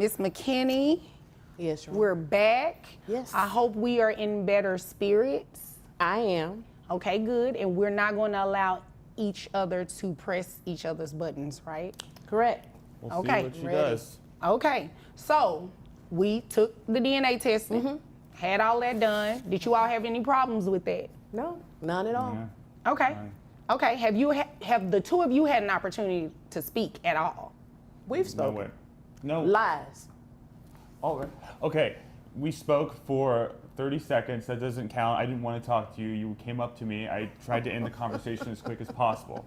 Miss McKinney, Yes, Your Honor. we're back. Yes. I hope we are in better spirits. I am. Okay, good. And we're not going to allow each other to press each other's buttons, right? Correct. We'll Okay, see what she ready. does. Okay, so we took the DNA testing, had all that done. Did you all have any problems with that? No, none at all. Yeah. Okay. Fine. Okay, have the two of you had an opportunity to speak at all? We've No spoken. way. No. Lies. All right. Okay. We spoke for 30 seconds. That doesn't count. I didn't want to talk to you. You came up to me. I tried to end the conversation as quick as possible.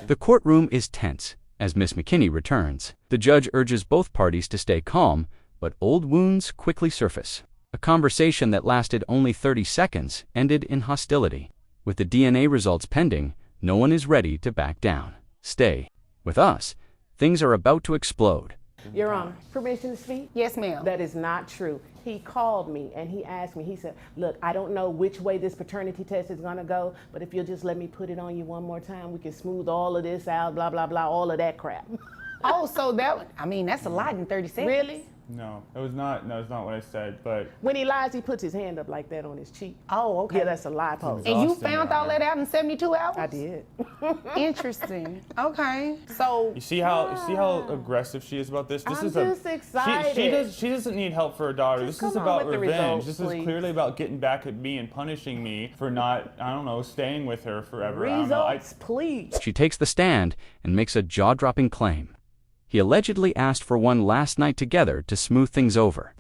The courtroom is tense as Miss McKinney returns. The judge urges both parties to stay calm, but old wounds quickly surface. A conversation that lasted only 30 seconds ended in hostility. With the DNA results pending, no one is ready to back down. Stay. With us, things are about to explode. Your Honor, permission to speak? Yes, ma'am. That is not true. He called me and he asked me, he said, look, I don't know which way this paternity test is gonna go, but if you'll just let me put it on you one more time, we can smooth all of this out, blah, blah, blah, all of that crap. Oh, so that's a lot in 30 seconds. Really? No, it was not. No, it's not what I said. But When he lies, he puts his hand up like that on his cheek. Oh, okay. Yeah, that's a lie pose. And you Exhausting, found Your all that out in 72 hours? I did. Interesting. Okay. So, you see how aggressive she is about this. This I'm is just excited. She doesn't need help for her daughter. Just This is come on about with the revenge. results, This please. is clearly about getting back at me and punishing me for not, I don't know, staying with her forever. I don't know. Results, please. She takes the stand and makes a jaw-dropping claim. He allegedly asked for one last night together to smooth things over.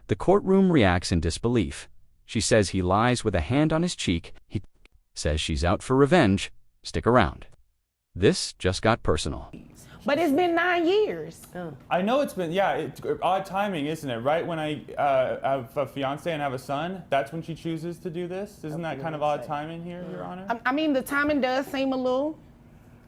The courtroom reacts in disbelief. She says he lies with a hand on his cheek. He says she's out for revenge. Stick around. This just got personal. but it's been 9 years. I know it's been, odd timing, isn't it? Right when I have a fiance and have a son, that's when she chooses to do this? Isn't that kind of odd timing here, Your Honor? I mean, the timing does seem a little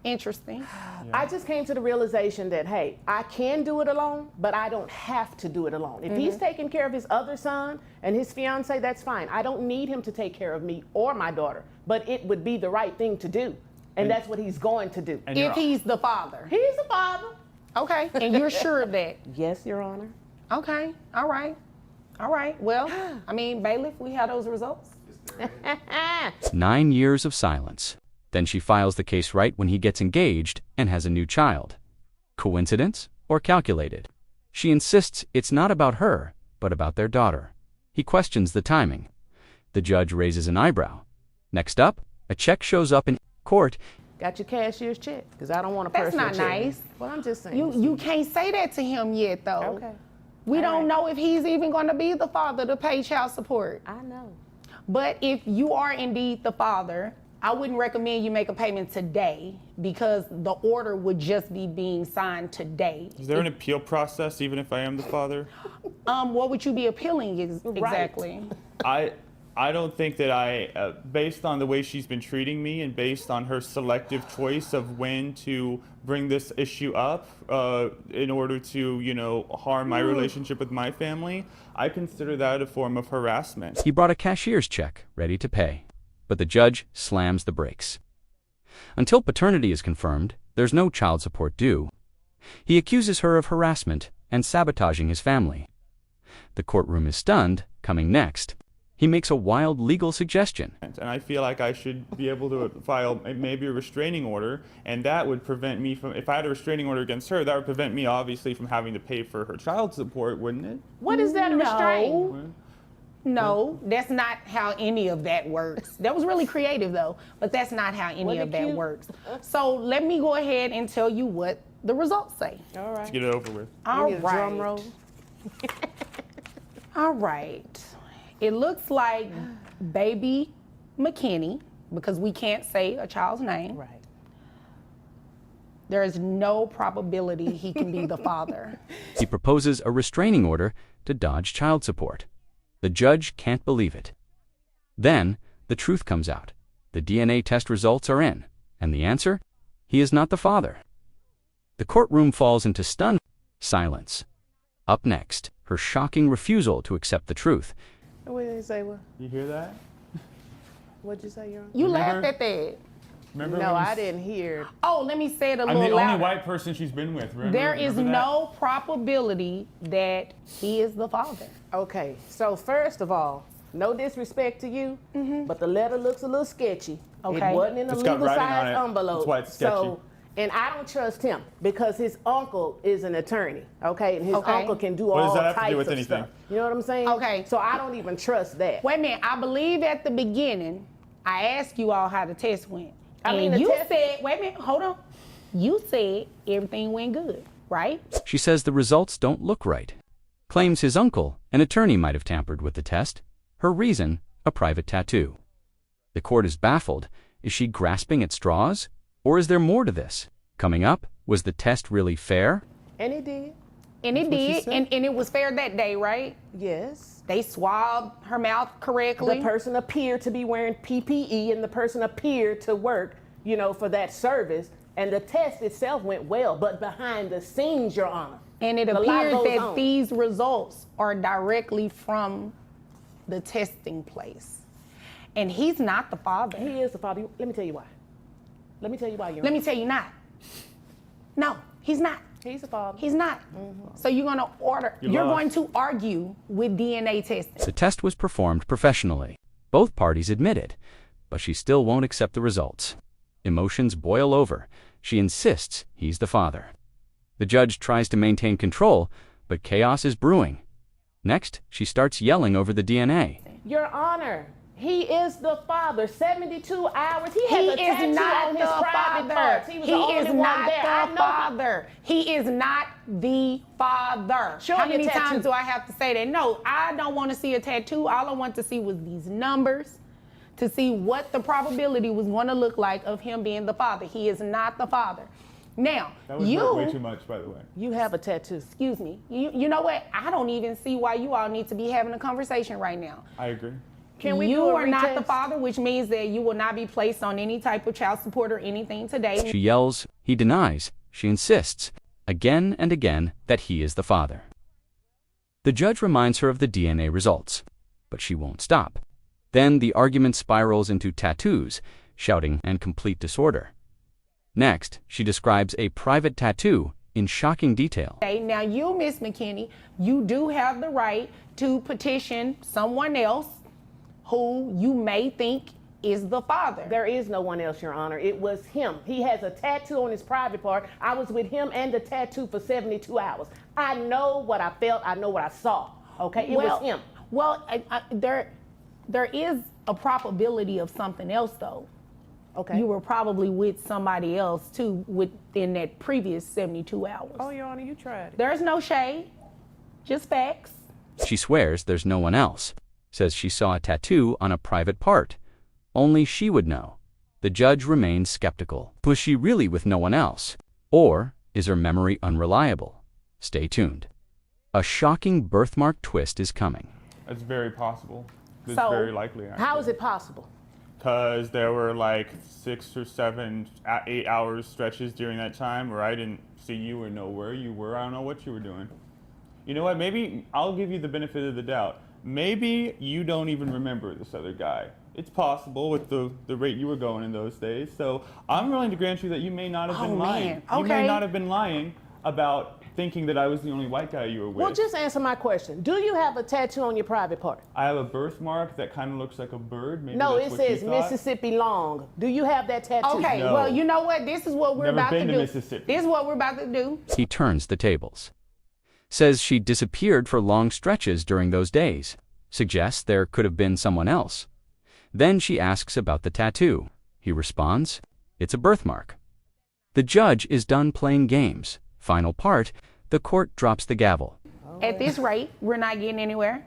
interesting. I just came to the realization that, hey, I can do it alone, but I don't have to do it alone. If he's taking care of his other son and his fiance, that's fine. I don't need him to take care of me or my daughter, but it would be the right thing to do. And that's what he's going to do. And If he's the father. He's the father. Okay. And you're sure of that? Yes, Your Honor. Okay. All right. All right. Well, I mean, bailiff, we have those results. 9 years of silence. Then she files the case right when he gets engaged and has a new child. Coincidence or calculated? She insists it's not about her, but about their daughter. He questions the timing. The judge raises an eyebrow. Next up, a check shows up in court. Got your cashier's check, because I don't want a That's personal not check. nice. Well, I'm just saying. You can't say that to him yet, though. Okay. We All don't right. know if he's even going to be the father to pay child support. I know. But if you are indeed the father, I wouldn't recommend you make a payment today because the order would just be being signed today. Is there an appeal process even if I am the father? What would you be appealing Right. exactly? I don't think that based on the way she's been treating me and based on her selective choice of when to bring this issue up in order to, harm my relationship with my family, I consider that a form of harassment. He brought a cashier's check ready to pay, but the judge slams the brakes. Until paternity is confirmed, there's no child support due. He accuses her of harassment and sabotaging his family. The courtroom is stunned. Coming next, he makes a wild legal suggestion. And I feel like I should be able to file maybe a restraining order, and that would prevent me from, if I had a restraining order against her, that would prevent me obviously from having to pay for her child support, wouldn't it? What is that, a restraint? No, that's not how any of that works. That was really creative, though, but that's not how any Wasn't of it that cute? works. So let me go ahead and tell you what the results say. All right. Let's get it over with. All We need a drum right. roll. All right. It looks like baby McKinney, because we can't say a child's name. Right. There is no probability he can be the father. He proposes a restraining order to dodge child support. The judge can't believe it. Then, the truth comes out. The DNA test results are in, and the answer? He is not the father. The courtroom falls into stunned silence. Up next, her shocking refusal to accept the truth. What did they say? What? You hear that? What'd you say, Your Honor? You Remember? laughed at that. Remember No, when I didn't hear. Oh, let me say it a I'm little the louder. only white person she's been with. Remember? There is Remember that? no probability that he is the father. Okay, so first of all, no disrespect to you, but the letter looks a little sketchy. Okay. It wasn't in a It's got legal writing on size it. envelope. That's why it's sketchy. So, and I don't trust him because his uncle is an attorney, okay? And his Okay. uncle can do What does all that have to do types with of anything? stuff. You know what I'm saying? Okay. So I don't even trust that. Wait a minute. I believe at the beginning, I asked you all how the test went. I mean, and the you test- said, wait a minute, hold on. You said everything went good, right? She says the results don't look right. Claims his uncle, an attorney, might have tampered with the test. Her reason, a private tattoo. The court is baffled. Is she grasping at straws? Or is there more to this? Coming up, was the test really fair? And he did. And it what she did, said. and it was fair that day, right? Yes. They swabbed her mouth correctly. The person appeared to be wearing PPE and the person appeared to work, you know, for that service. And the test itself went well, but behind the scenes, Your Honor. And it a lot appears goes that on. these results are directly from the testing place. And he's not the father. He is the father. Let me tell you why. Let me tell you why, Your Let Honor. me tell you not. No, he's not. He's the father. He's not. So you're going to you're lost. going to argue with DNA testing. The test was performed professionally. Both parties admit it, but she still won't accept the results. Emotions boil over. She insists he's the father. The judge tries to maintain control, but chaos is brewing. Next, she starts yelling over the DNA. Your Honor, he is the father. 72 hours. He has He a tattoo is not on his the private father. parts. He was He the only is one not there. I the know father. He is not the father. Show How me a many tattoo. times do I have to say that? No, I don't want to see a tattoo. All I want to see was these numbers to see what the probability was going to look like of him being the father. He is not the father. Now, That was way too much, by the way. You have a tattoo. excuse me, you know what? I don't even see why you all need to be having a conversation right now. I agree. Can we you do a are not the retest? father, which means that you will not be placed on any type of child support or anything today. She yells, he denies, she insists, again and again, that he is the father. The judge reminds her of the DNA results, but she won't stop. Then the argument spirals into tattoos, shouting, and complete disorder. Next, she describes a private tattoo in shocking detail. Okay, now you, Miss McKinney, you do have the right to petition someone else who you may think is the father. There is no one else, Your Honor. It was him. He has a tattoo on his private part. I was with him and the tattoo for 72 hours. I know what I felt. I know what I saw. Okay, it was him. Well, there is a probability of something else, though. Okay. You were probably with somebody else, too, within that previous 72 hours. Oh, Your Honor, you tried it. There's no shade, just facts. She swears there's no one else, says she saw a tattoo on a private part. Only she would know. The judge remains skeptical. Was she really with no one else? Or is her memory unreliable? Stay tuned. A shocking birthmark twist is coming. That's very possible. It's So, very likely. How is it possible? Because there were like 6 or 7, 8 hours stretches during that time where I didn't see you or know where you were. I don't know what you were doing. You know what? Maybe I'll give you the benefit of the doubt. Maybe you don't even remember this other guy. It's possible with the rate you were going in those days. So I'm willing to grant you that you may not have been lying. Man. You may Okay. not have been lying about thinking that I was the only white guy you were with. Well, just answer my question. Do you have a tattoo on your private part? I have a birthmark that kind of looks like a bird. Maybe No, that's it what you says thought. Mississippi long. Do you have that tattoo? Okay, No. well, you know what? This is what we're Never about to been to do. Mississippi. This is what we're about to do. He turns the tables. Says she disappeared for long stretches during those days. Suggests there could have been someone else. Then she asks about the tattoo. He responds, it's a birthmark. The judge is done playing games. Final part, the court drops the gavel. At this rate, we're not getting anywhere.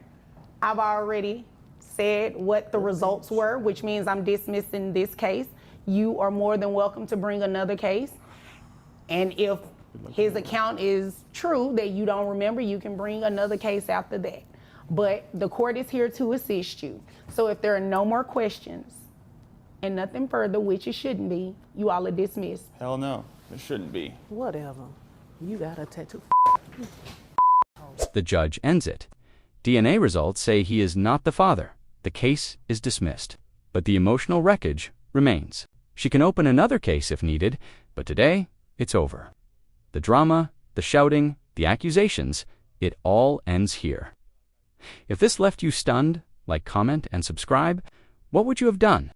I've already said what the results were, which means I'm dismissing this case. You are more than welcome to bring another case. And if his account is true that you don't remember, you can bring another case after that. But the court is here to assist you. So if there are no more questions and nothing further, which it shouldn't be, you all are dismissed. Hell no, it shouldn't be. Whatever. You got a tattoo. The judge ends it. DNA results say he is not the father. The case is dismissed. But the emotional wreckage remains. She can open another case if needed, but today, it's over. The drama, the shouting, the accusations, it all ends here. If this left you stunned, like, comment, and subscribe. What would you have done?